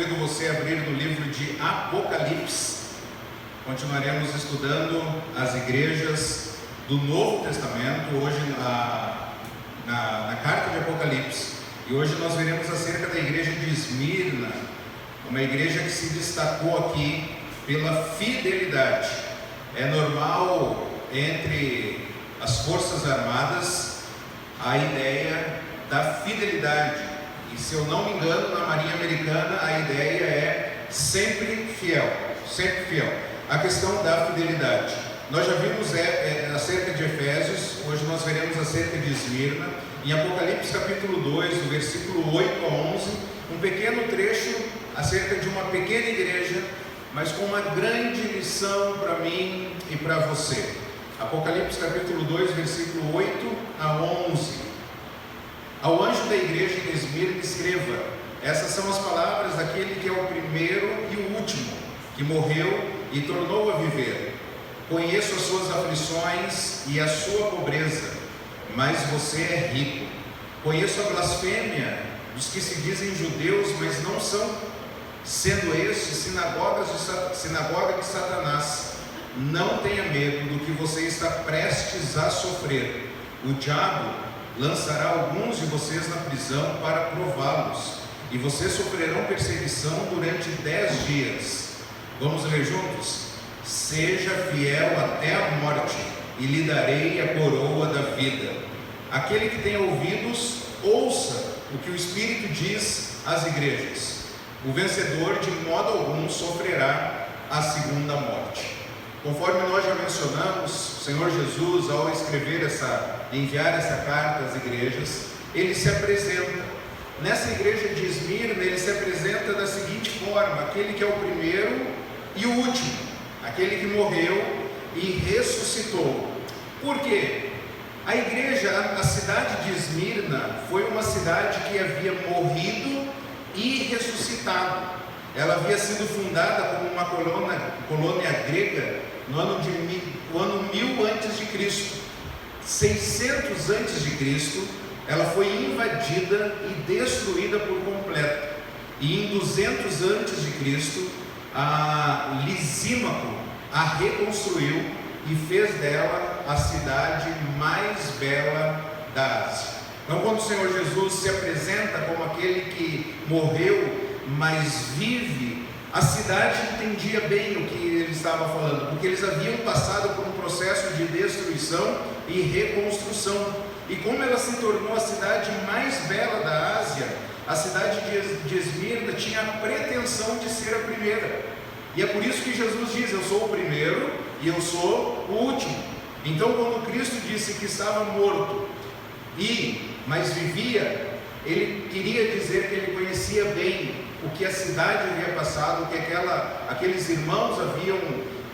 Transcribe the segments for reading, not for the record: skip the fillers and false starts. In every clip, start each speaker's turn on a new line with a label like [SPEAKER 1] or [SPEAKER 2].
[SPEAKER 1] convido você a abrir no livro de Apocalipse. Continuaremos estudando as igrejas do Novo Testamento, hoje na carta de Apocalipse. E hoje nós veremos acerca da igreja de Esmirna, uma igreja que se destacou aqui pela fidelidade. É normal entre as forças armadas a ideia da fidelidade. E se eu não me engano, na Marinha Americana a ideia é sempre fiel, sempre fiel. A questão da fidelidade. Nós já vimos acerca de Efésios, hoje nós veremos acerca de Esmirna. Em Apocalipse capítulo 2, do versículo 8 a 11, um pequeno trecho acerca de uma pequena igreja, mas com uma grande lição para mim e para você. Apocalipse capítulo 2, versículo 8 a 11. Ao anjo da igreja em Esmirna escreva: essas são as palavras daquele que é o primeiro e o último, que morreu e tornou a viver. Conheço as suas aflições e a sua pobreza, mas você é rico. Conheço a blasfêmia dos que se dizem judeus, mas não são, sendo estes sinagoga de Satanás. Não tenha medo do que você está prestes a sofrer. O diabo lançará alguns de vocês na prisão para prová-los, e vocês sofrerão perseguição durante 10 dias. Vamos ler juntos? Seja fiel até a morte, e lhe darei a coroa da vida. Aquele que tem ouvidos, ouça o que o Espírito diz às igrejas. O vencedor de modo algum sofrerá a segunda morte. Conforme nós já mencionamos, o Senhor Jesus, ao enviar essa carta às igrejas, ele se apresenta. Nessa igreja de Esmirna, ele se apresenta da seguinte forma: aquele que é o primeiro e o último, aquele que morreu e ressuscitou. Por quê? A igreja, a cidade de Esmirna, foi uma cidade que havia morrido e ressuscitado. Ela havia sido fundada como uma colônia grega no ano 1000 a.C. 600 a.C., ela foi invadida e destruída por completo. E em 200 a.C., a Lisímaco a reconstruiu e fez dela a cidade mais bela da Ásia. Então, quando o Senhor Jesus se apresenta como aquele que morreu, mas vive, a cidade entendia bem o que ele estava falando, porque eles haviam passado por um processo de destruição e reconstrução. E como ela se tornou a cidade mais bela da Ásia, a cidade de Esmirna tinha a pretensão de ser a primeira. E é por isso que Jesus diz: eu sou o primeiro e eu sou o último. Então, quando Cristo disse que estava morto mas vivia, ele queria dizer que ele conhecia bem o que a cidade havia passado, o que aqueles irmãos haviam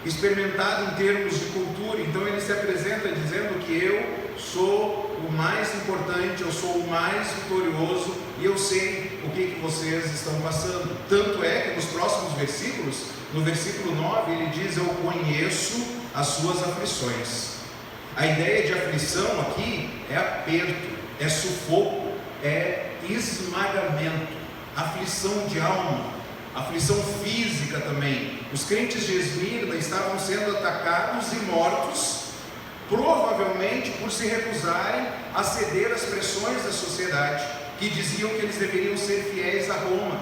[SPEAKER 1] experimentado em termos de cultura. Então ele se apresenta dizendo que eu sou o mais importante, eu sou o mais vitorioso, e eu sei o que vocês estão passando. Tanto é que nos próximos versículos, no versículo 9, ele diz: eu conheço as suas aflições. A ideia de aflição aqui é aperto, é sufoco, é esmagamento, aflição de alma, aflição física também. Os crentes de Esmirna estavam sendo atacados e mortos, provavelmente por se recusarem a ceder às pressões da sociedade, que diziam que eles deveriam ser fiéis a Roma.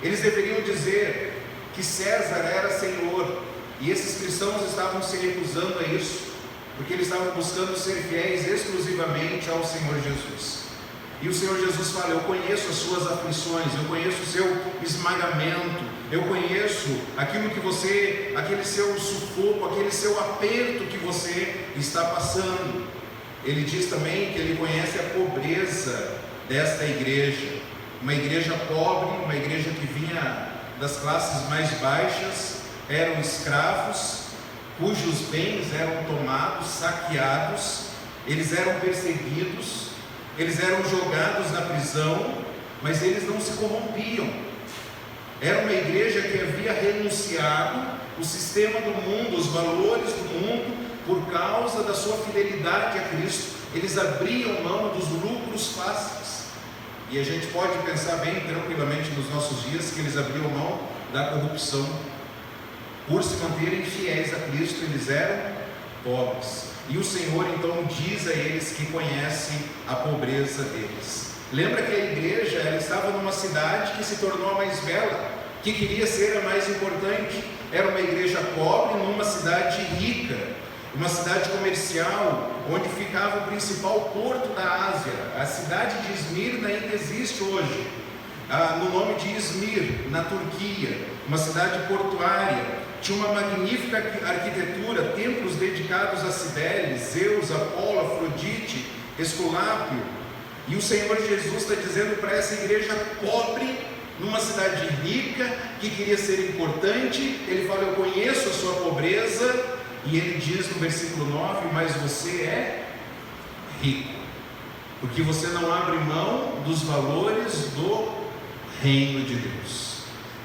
[SPEAKER 1] Eles deveriam dizer que César era Senhor, e esses cristãos estavam se recusando a isso, porque eles estavam buscando ser fiéis exclusivamente ao Senhor Jesus. E o Senhor Jesus fala: eu conheço as suas aflições, eu conheço o seu esmagamento, eu conheço aquele seu sufoco, aquele seu aperto que você está passando. Ele diz também que ele conhece a pobreza desta igreja, uma igreja pobre, uma igreja que vinha das classes mais baixas, eram escravos, cujos bens eram tomados, saqueados, eles eram perseguidos, eles eram jogados na prisão, mas eles não se corrompiam. Era uma igreja que havia renunciado o sistema do mundo, os valores do mundo, por causa da sua fidelidade a Cristo. Eles abriam mão dos lucros fáceis. E a gente pode pensar bem tranquilamente nos nossos dias que eles abriam mão da corrupção. Por se manterem fiéis a Cristo, eles eram pobres. E o Senhor então diz a eles que conhecem a pobreza deles. Lembra que a igreja ela estava numa cidade que se tornou a mais bela, que queria ser a mais importante. Era uma igreja pobre numa cidade rica, uma cidade comercial, onde ficava o principal porto da Ásia. A cidade de Esmirna ainda existe hoje, no nome de Izmir, na Turquia, uma cidade portuária. Tinha uma magnífica arquitetura, templos dedicados a Cibele, Zeus, Apolo, Afrodite, Esculápio. E o Senhor Jesus está dizendo para essa igreja pobre, numa cidade rica, que queria ser importante. Ele fala: eu conheço a sua pobreza. E ele diz no versículo 9: mas você é rico, porque você não abre mão dos valores do reino de Deus.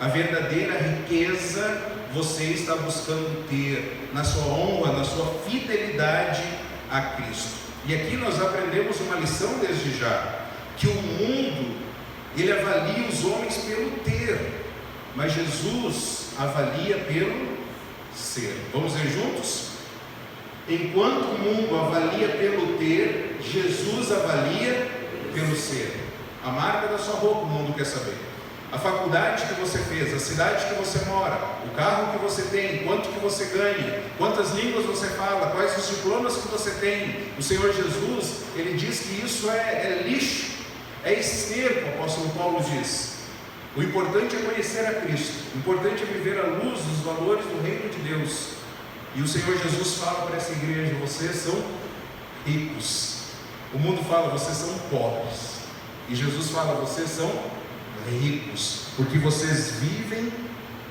[SPEAKER 1] A verdadeira riqueza você está buscando ter na sua honra, na sua fidelidade a Cristo. E aqui nós aprendemos uma lição desde já, que o mundo, ele avalia os homens pelo ter, mas Jesus avalia pelo ser. Vamos ler juntos? Enquanto o mundo avalia pelo ter, Jesus avalia pelo ser. A marca da sua roupa o mundo quer saber. A faculdade que você fez, a cidade que você mora, o carro que você tem, quanto que você ganha, quantas línguas você fala, quais os diplomas que você tem. O Senhor Jesus, ele diz que isso é lixo, é esterco, o apóstolo Paulo diz. O importante é conhecer a Cristo, o importante é viver à luz dos valores do reino de Deus. E o Senhor Jesus fala para essa igreja: vocês são ricos. O mundo fala: vocês são pobres. E Jesus fala: vocês são ricos, porque vocês vivem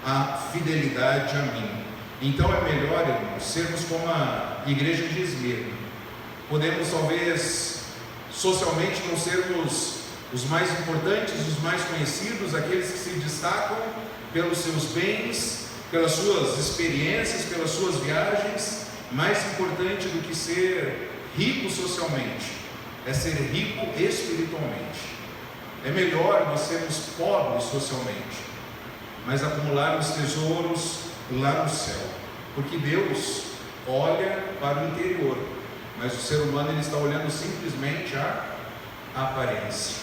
[SPEAKER 1] a fidelidade a mim. Então é melhor, irmãos, sermos como a igreja de Esmirna. Podemos talvez socialmente não sermos os mais importantes, os mais conhecidos, aqueles que se destacam pelos seus bens, pelas suas experiências, pelas suas viagens. Mais importante do que ser rico socialmente é ser rico espiritualmente. É melhor nós sermos pobres socialmente, mas acumularmos tesouros lá no céu, porque Deus olha para o interior, mas o ser humano ele está olhando simplesmente a aparência.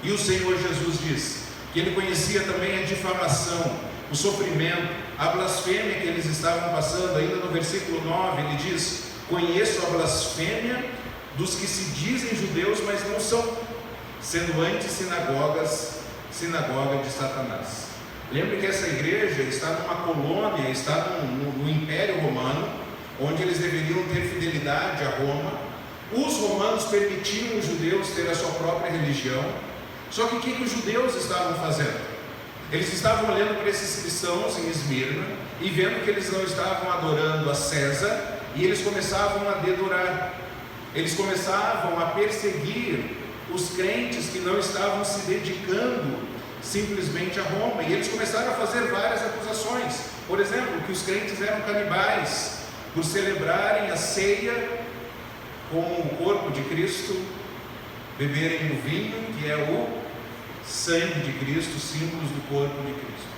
[SPEAKER 1] E o Senhor Jesus diz que ele conhecia também a difamação, o sofrimento, a blasfêmia que eles estavam passando. Ainda no versículo 9 ele diz: conheço a blasfêmia dos que se dizem judeus, mas não são, sendo antes sinagoga de Satanás. Lembre que essa igreja está numa colônia, está no Império Romano, onde eles deveriam ter fidelidade a Roma. Os romanos permitiam os judeus ter a sua própria religião. Só que o que os judeus estavam fazendo? Eles estavam olhando para esses cristãos em Esmirna e vendo que eles não estavam adorando a César, e eles começavam a dedurar, eles começavam a perseguir os crentes que não estavam se dedicando simplesmente a Roma. E eles começaram a fazer várias acusações. Por exemplo, que os crentes eram canibais por celebrarem a ceia com o corpo de Cristo, beberem o vinho, que é o sangue de Cristo, símbolos do corpo de Cristo.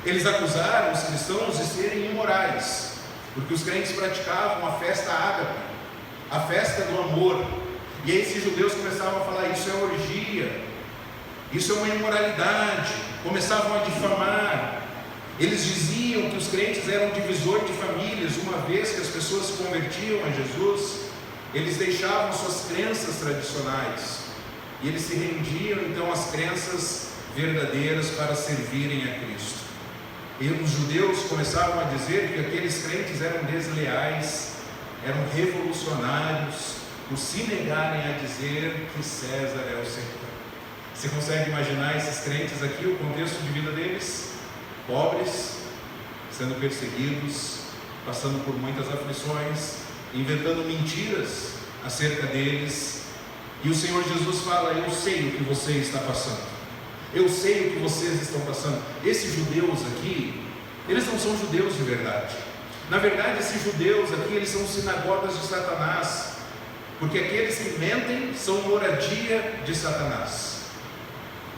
[SPEAKER 1] Eles acusaram os cristãos de serem imorais, porque os crentes praticavam a festa ágape, a festa do amor. E aí esses judeus começavam a falar: isso é orgia, isso é uma imoralidade. Começavam a difamar. Eles diziam que os crentes eram divisor de famílias. Uma vez que as pessoas se convertiam a Jesus, eles deixavam suas crenças tradicionais e eles se rendiam então às crenças verdadeiras para servirem a Cristo. E os judeus começavam a dizer que aqueles crentes eram desleais, eram revolucionários, por se negarem a dizer que César é o Senhor. Você consegue imaginar esses crentes aqui, o contexto de vida deles? Pobres, sendo perseguidos, passando por muitas aflições, inventando mentiras acerca deles. E o Senhor Jesus fala: eu sei o que você está passando, eu sei o que vocês estão passando. Esses judeus aqui, eles não são judeus de verdade. Na verdade, esses judeus aqui, eles são sinagogas de Satanás, porque aqueles que mentem são moradia de Satanás.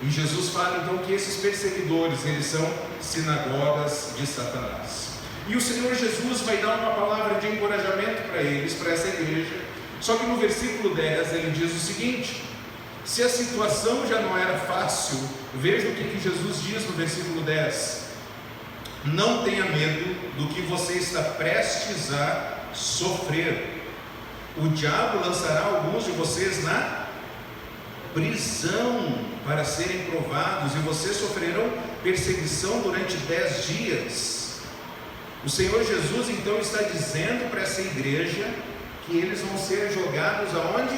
[SPEAKER 1] E Jesus fala então que esses perseguidores, eles são sinagogas de Satanás. E o Senhor Jesus vai dar uma palavra de encorajamento para eles, para essa igreja. Só que no versículo 10 ele diz o seguinte: se a situação já não era fácil, veja o que Jesus diz no versículo 10: não tenha medo do que você está prestes a sofrer. O diabo lançará alguns de vocês na prisão para serem provados, e vocês sofrerão perseguição durante 10 dias. O Senhor Jesus então está dizendo para essa igreja que eles vão ser jogados aonde?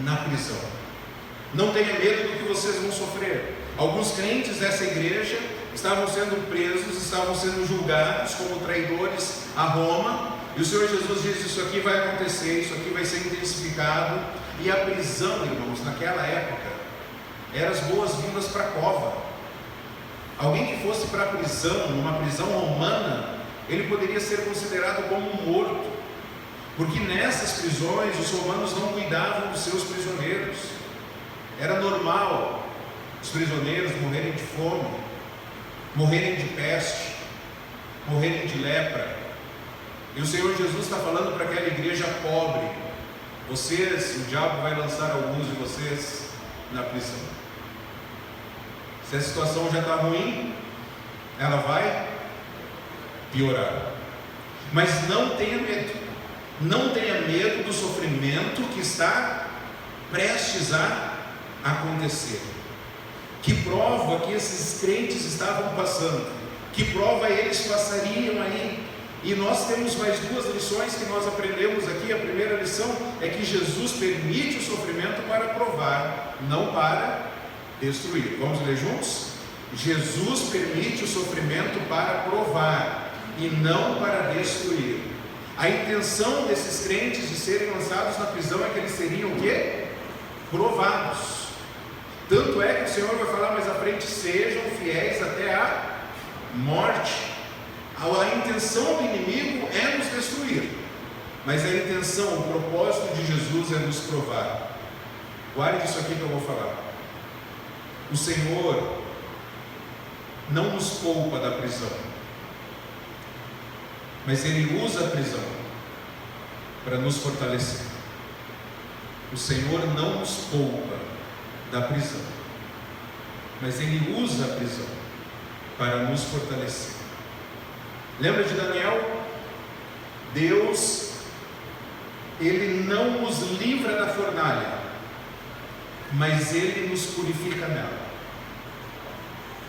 [SPEAKER 1] Na prisão. Não tenha medo do que vocês vão sofrer. Alguns crentes dessa igreja estavam sendo presos, estavam sendo julgados como traidores a Roma, e o Senhor Jesus diz: isso aqui vai acontecer, isso aqui vai ser intensificado. E a prisão, irmãos, naquela época, eram as boas-vindas para a cova. Alguém que fosse para a prisão, numa prisão romana, ele poderia ser considerado como um morto, porque nessas prisões os romanos não cuidavam dos seus prisioneiros. Era normal os prisioneiros morrerem de fome, morrerem de peste, morrerem de lepra. E o Senhor Jesus está falando para aquela igreja pobre: vocês, o diabo vai lançar alguns de vocês na prisão. Se a situação já está ruim, ela vai piorar. Mas não tenha medo. Não tenha medo do sofrimento que está prestes a acontecer. Que prova que esses crentes estavam passando? Que prova eles passariam aí? E nós temos mais duas lições que nós aprendemos aqui. A primeira lição é que Jesus permite o sofrimento para provar, não para destruir. Vamos ler juntos? Jesus permite o sofrimento para provar e não para destruir. A intenção desses crentes de serem lançados na prisão é que eles seriam o quê? Provados. Tanto é que o Senhor vai falar mais à frente: sejam fiéis até a morte. A intenção do inimigo é nos destruir, mas a intenção, o propósito de Jesus é nos provar. Guarde isso aqui que eu vou falar. O Senhor não nos poupa da prisão, mas Ele usa a prisão para nos fortalecer. O Senhor não nos poupa da prisão, mas Ele usa a prisão para nos fortalecer. Lembra de Daniel? Deus, Ele não nos livra da fornalha, mas Ele nos purifica nela.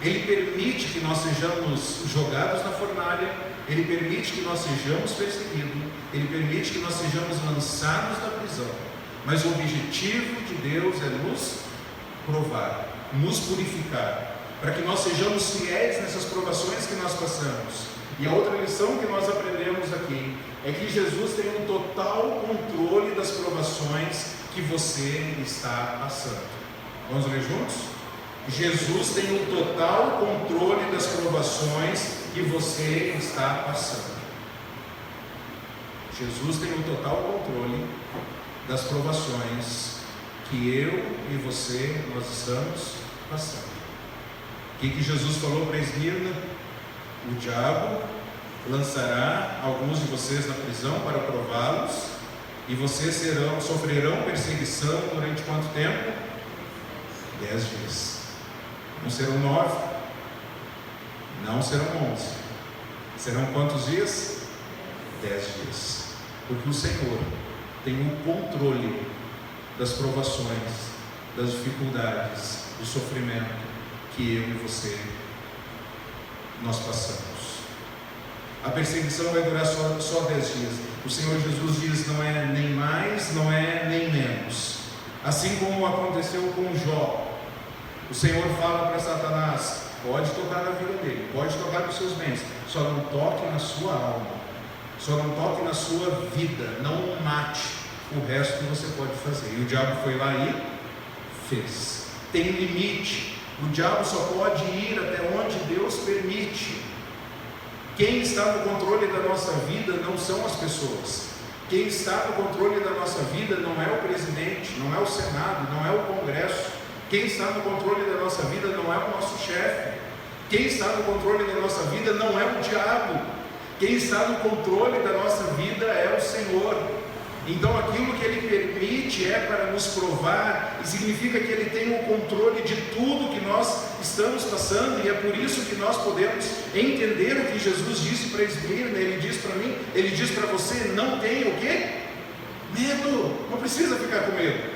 [SPEAKER 1] Ele permite que nós sejamos jogados na fornalha, Ele permite que nós sejamos perseguidos, Ele permite que nós sejamos lançados na prisão, mas o objetivo de Deus é nos provar, nos purificar, para que nós sejamos fiéis nessas provações que nós passamos. E a outra lição que nós aprendemos aqui é que Jesus tem um total controle das provações que você está passando. Vamos ler juntos? Jesus tem um total controle das provações que você está passando. Jesus tem um total controle das provações que eu e você, nós estamos passando. O que Jesus falou para Esmirna? O diabo lançará alguns de vocês na prisão para prová-los, e vocês sofrerão perseguição durante quanto tempo? 10 dias. Não serão 9, não serão 11. Serão quantos dias? 10 dias. Porque o Senhor tem o controle das provações, das dificuldades, do sofrimento que eu e você nós passamos. A perseguição vai durar só 10 dias. O Senhor Jesus diz: não é nem mais, não é nem menos. Assim como aconteceu com Jó, o Senhor fala para Satanás: pode tocar na vida dele, pode tocar nos seus bens, só não toque na sua alma, só não toque na sua vida, não o mate. O resto você pode fazer. E o diabo foi lá e fez. Tem limite. O diabo só pode ir até onde Deus permite. Quem está no controle da nossa vida não são as pessoas. Quem está no controle da nossa vida não é o presidente, não é o Senado, não é o Congresso. Quem está no controle da nossa vida não é o nosso chefe. Quem está no controle da nossa vida não é o diabo. Quem está no controle da nossa vida é o Senhor. Então aquilo que Ele permite é para nos provar, e significa que Ele tem o controle de tudo que nós estamos passando, e é por isso que nós podemos entender o que Jesus disse para Esmirna. Ele diz para mim, Ele diz para você: não tenha o quê? Medo. Não precisa ficar com medo,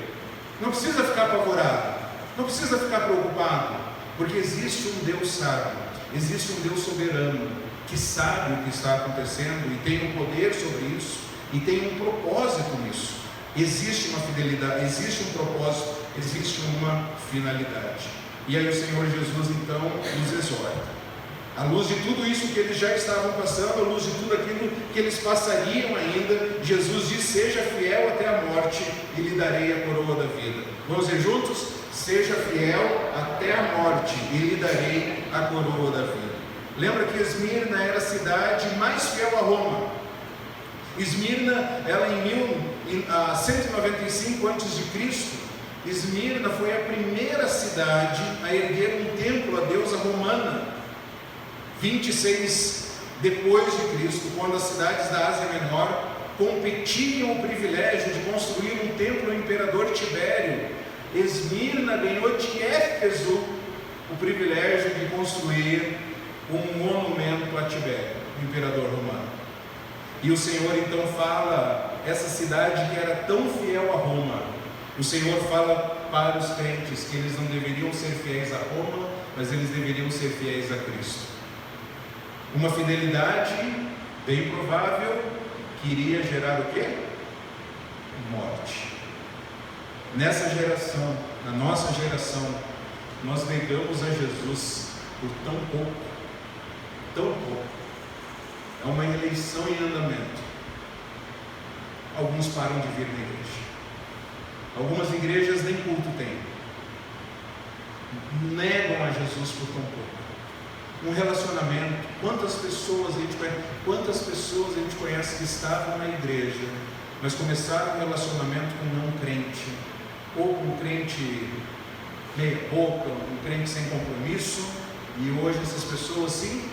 [SPEAKER 1] não precisa ficar apavorado, não precisa ficar preocupado, porque existe um Deus sábio, existe um Deus soberano, que sabe o que está acontecendo e tem um poder sobre isso, e tem um propósito nisso. Existe uma fidelidade, existe um propósito, existe uma finalidade. E aí o Senhor Jesus então nos exorta, à luz de tudo isso que eles já estavam passando, à luz de tudo aquilo que eles passariam ainda, Jesus diz: seja fiel até a morte e lhe darei a coroa da vida. Vamos dizer juntos? Seja fiel até a morte e lhe darei a coroa da vida. Lembra que Esmirna era a cidade mais fiel a Roma. Esmirna, ela em 195 a.C., Esmirna foi a primeira cidade a erguer um templo à deusa romana. 26 depois de Cristo, quando as cidades da Ásia Menor competiam o privilégio de construir um templo ao imperador Tibério, Esmirna ganhou de Éfeso o privilégio de construir um monumento a Tibério, o imperador romano. E o Senhor então fala, essa cidade que era tão fiel a Roma, o Senhor fala para os crentes que eles não deveriam ser fiéis a Roma, mas eles deveriam ser fiéis a Cristo. Uma fidelidade bem provável que iria gerar o quê? Morte. Nessa geração, na nossa geração, nós negamos a Jesus por tão pouco, tão pouco. É uma eleição em andamento. Alguns param de vir na igreja. Algumas igrejas nem culto têm. Negam a Jesus por tão pouco. Um relacionamento. Quantas pessoas a gente conhece que estavam na igreja, mas começaram um relacionamento com um não crente, ou com um crente meia boca, um crente sem compromisso, e hoje essas pessoas sim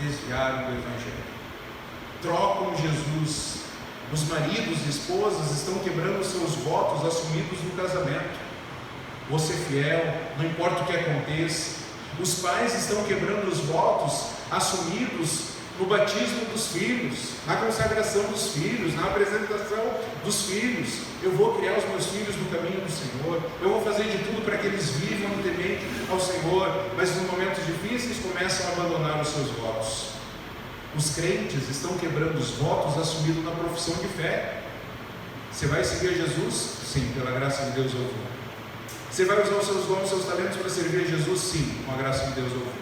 [SPEAKER 1] desviaram do Evangelho, trocam Jesus. Os maridos e esposas estão quebrando seus votos assumidos no casamento. Vou ser fiel, não importa o que aconteça. Os pais estão quebrando os votos assumidos no batismo dos filhos, na consagração dos filhos, na apresentação dos filhos. Eu vou criar os meus filhos no caminho do Senhor, eu vou fazer de tudo para que eles vivam temente ao Senhor, mas nos momentos difíceis começam a abandonar os seus votos. Os crentes estão quebrando os votos assumidos na profissão de fé. Você vai seguir a Jesus? Sim, pela graça de Deus eu vou. Você vai usar os seus dons, os seus talentos para servir a Jesus? Sim, com a graça de Deus eu vou.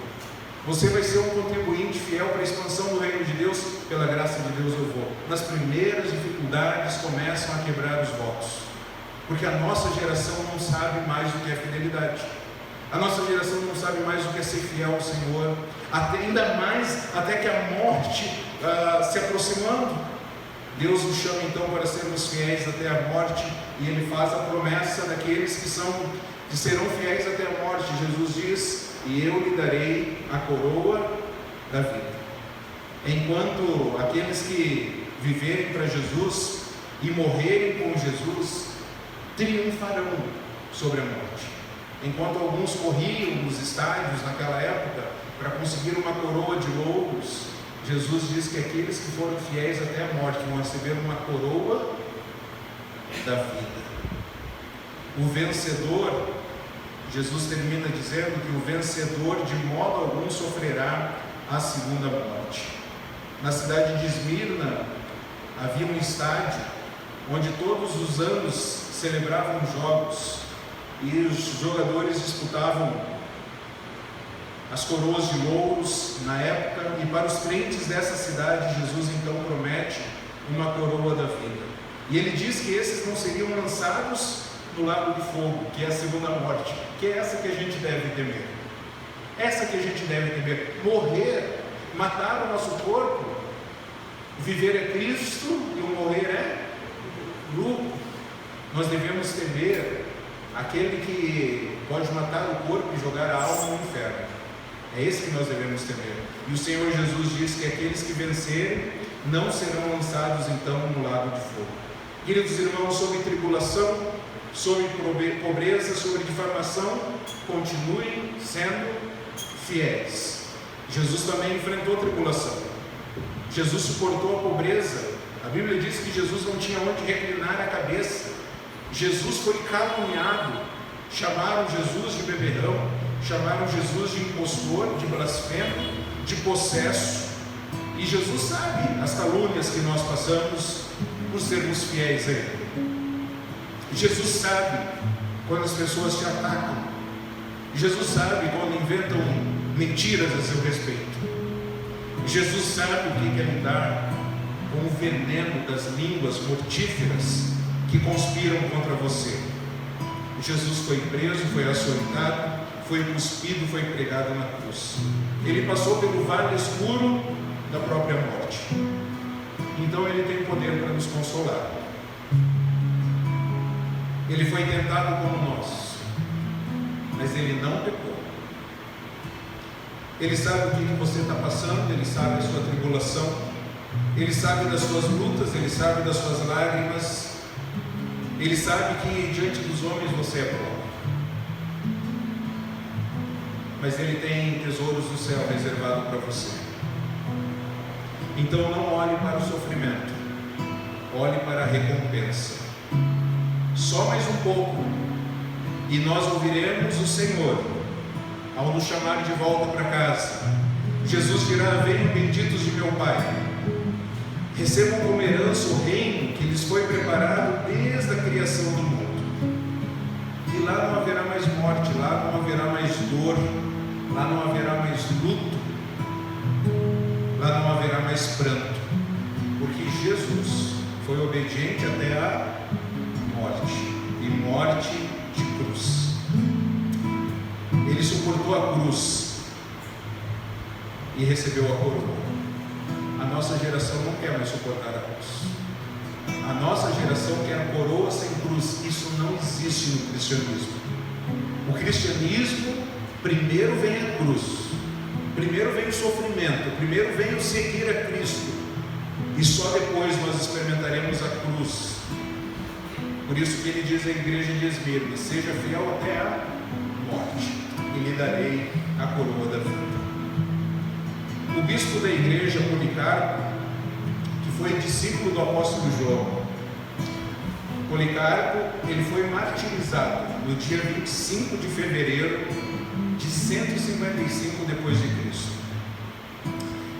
[SPEAKER 1] Você vai ser um contribuinte fiel para a expansão do reino de Deus? Pela graça de Deus eu vou. Nas primeiras dificuldades começam a quebrar os votos, porque a nossa geração não sabe mais o que é fidelidade. A nossa geração não sabe mais o que é ser fiel ao Senhor, ainda mais até que a morte se aproximando. Deus nos chama então para sermos fiéis até a morte, e Ele faz a promessa daqueles que serão fiéis até a morte. Jesus diz: e eu lhe darei a coroa da vida. Enquanto aqueles que viverem para Jesus e morrerem com Jesus triunfarão sobre a morte. Enquanto alguns corriam nos estádios naquela época para conseguir uma coroa de louros, Jesus diz que aqueles que foram fiéis até a morte vão receber uma coroa da vida. O vencedor, Jesus termina dizendo que o vencedor de modo algum sofrerá a segunda morte. Na cidade de Esmirna havia um estádio onde todos os anos celebravam jogos, e os jogadores disputavam as coroas de louros na época, e para os crentes dessa cidade, Jesus então promete uma coroa da vida. E ele diz que esses não seriam lançados no lago de fogo, que é a segunda morte, que é essa que a gente deve temer. Essa que a gente deve temer. Morrer, matar o nosso corpo. Viver é Cristo e o morrer é lucro. Nós devemos temer aquele que pode matar o corpo e jogar a alma no inferno. É esse que nós devemos temer. E o Senhor Jesus diz que aqueles que vencerem não serão lançados então no lago de fogo. Queridos irmãos, sobre tribulação, sobre pobreza, sobre difamação, continuem sendo fiéis. Jesus também enfrentou tribulação. Jesus suportou a pobreza. A Bíblia diz que Jesus não tinha onde reclinar a cabeça. Jesus foi caluniado. Chamaram Jesus de beberrão, chamaram Jesus de impostor, de blasfemo, de possesso. E Jesus sabe as calúnias que nós passamos por sermos fiéis a Ele. Jesus sabe quando as pessoas te atacam. Jesus sabe quando inventam mentiras a seu respeito. Jesus sabe o que é lidar com o veneno das línguas mortíferas que conspiram contra você. Jesus foi preso, foi açoitado, foi cuspido, foi pregado na cruz. Ele passou pelo vale escuro da própria morte. Então Ele tem poder para nos consolar. Ele foi tentado como nós, mas Ele não pecou. Ele sabe o que você está passando, Ele sabe a sua tribulação, Ele sabe das suas lutas, Ele sabe das suas lágrimas, Ele sabe que diante dos homens você é prova. Mas Ele tem tesouros do céu reservado para você. Então não olhe para o sofrimento, olhe para a recompensa. Só mais um pouco e nós ouviremos o Senhor ao nos chamar de volta para casa. Jesus dirá: venham benditos de meu Pai, recebam como herança o reino que lhes foi preparado desde a criação do mundo. E lá não haverá mais morte, lá não haverá mais dor, lá não haverá mais luto, lá não haverá mais pranto, porque Jesus foi obediente até a morte, e morte de cruz. Ele suportou a cruz e recebeu a coroa. A nossa geração não quer mais suportar a cruz. A nossa geração quer a coroa sem cruz. Isso não existe no cristianismo. O cristianismo, primeiro vem a cruz, primeiro vem o sofrimento, primeiro vem o seguir a Cristo, e só depois nós experimentaremos a cruz. Por isso que Ele diz à igreja de Esmirna: seja fiel até a morte, e lhe darei a coroa da vida. O bispo da igreja, Policarpo, que foi discípulo do apóstolo João, Policarpo, ele foi martirizado no dia 25 de fevereiro de 155 depois de Cristo.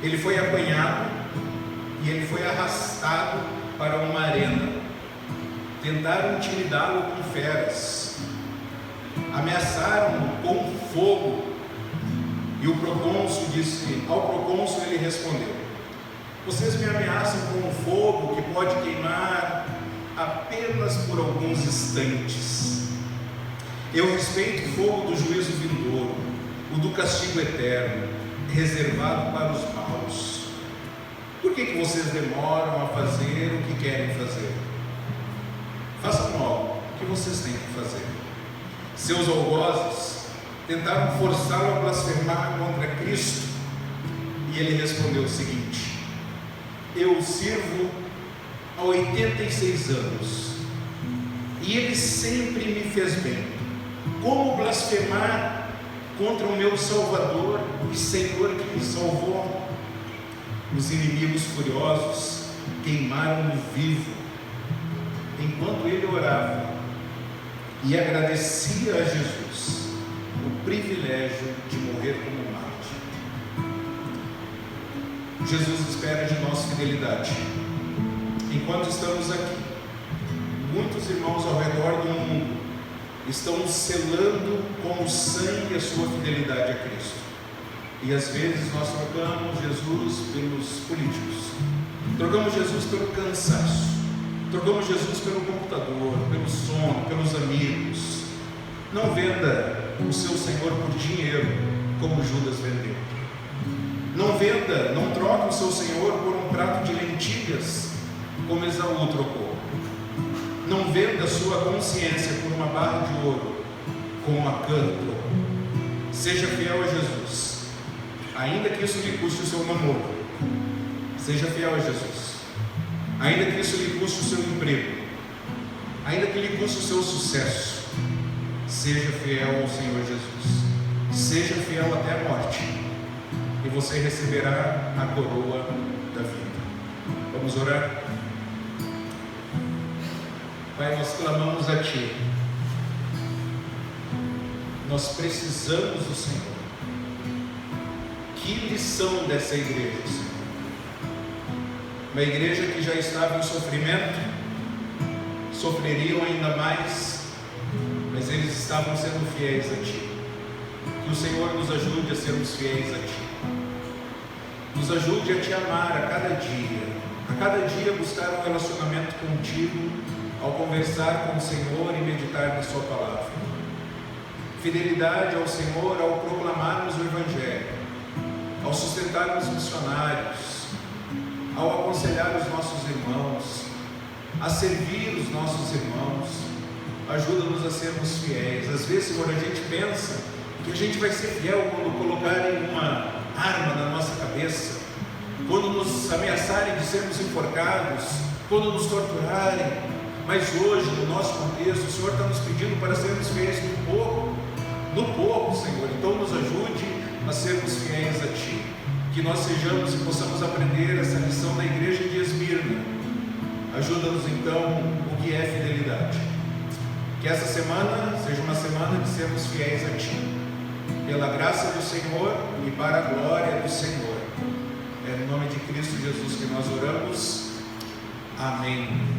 [SPEAKER 1] Ele foi apanhado e ele foi arrastado para uma arena. Tentaram intimidá-lo com feras, ameaçaram-no com fogo. E o procônsul disse, ao procônsul ele respondeu: vocês me ameaçam com um fogo que pode queimar apenas por alguns instantes. Eu respeito o fogo do juízo vindouro, o do castigo eterno, reservado para os maus. Por que vocês demoram a fazer o que querem fazer? Façam logo o que vocês têm que fazer. Seus algozes tentaram forçá-lo a blasfemar contra Cristo, e ele respondeu o seguinte: eu o sirvo há 86 anos, e ele sempre me fez bem. Como blasfemar contra o meu Salvador e Senhor que me salvou? Os inimigos furiosos queimaram-no vivo, enquanto ele orava e agradecia a Jesus o privilégio de morrer como mártir. Jesus espera de nós fidelidade. Enquanto estamos aqui, muitos irmãos ao redor do mundo estão selando com o sangue a sua fidelidade a Cristo. E às vezes nós trocamos Jesus pelos políticos, trocamos Jesus pelo cansaço, trocamos Jesus pelo computador, pelo sono, pelos amigos. Não venda o seu Senhor por dinheiro, como Judas vendeu. Não venda, não troque o seu Senhor por um prato de lentilhas, como Esaú trocou. Não venda a sua consciência por uma barra de ouro, com a canto. Seja fiel a Jesus, ainda que isso lhe custe o seu namoro. Seja fiel a Jesus, ainda que isso lhe custe o seu emprego, ainda que lhe custe o seu sucesso. Seja fiel ao Senhor Jesus, seja fiel até a morte, e você receberá a coroa da vida. Vamos orar? Pai, nós clamamos a Ti, nós precisamos do Senhor. Que lição dessa igreja, Senhor? Uma igreja que já estava em sofrimento, sofreriam ainda mais, mas eles estavam sendo fiéis a Ti. Que o Senhor nos ajude a sermos fiéis a Ti, nos ajude a Te amar a cada dia buscar um relacionamento contigo, ao conversar com o Senhor e meditar na Sua palavra. Fidelidade ao Senhor ao proclamarmos o Evangelho, ao sustentarmos missionários, ao aconselhar os nossos irmãos, a servir os nossos irmãos. Ajuda-nos a sermos fiéis. Às vezes, Senhor, a gente pensa que a gente vai ser fiel quando colocarem uma arma na nossa cabeça, quando nos ameaçarem de sermos enforcados, quando nos torturarem. Mas hoje, no nosso contexto, o Senhor está nos pedindo para sermos fiéis no pouco, Senhor. Então nos ajude a sermos fiéis a Ti, que nós sejamos e possamos aprender essa lição da igreja de Esmirna. Ajuda-nos então o que é fidelidade. Que essa semana seja uma semana de sermos fiéis a Ti, pela graça do Senhor e para a glória do Senhor. É no nome de Cristo Jesus que nós oramos. Amém.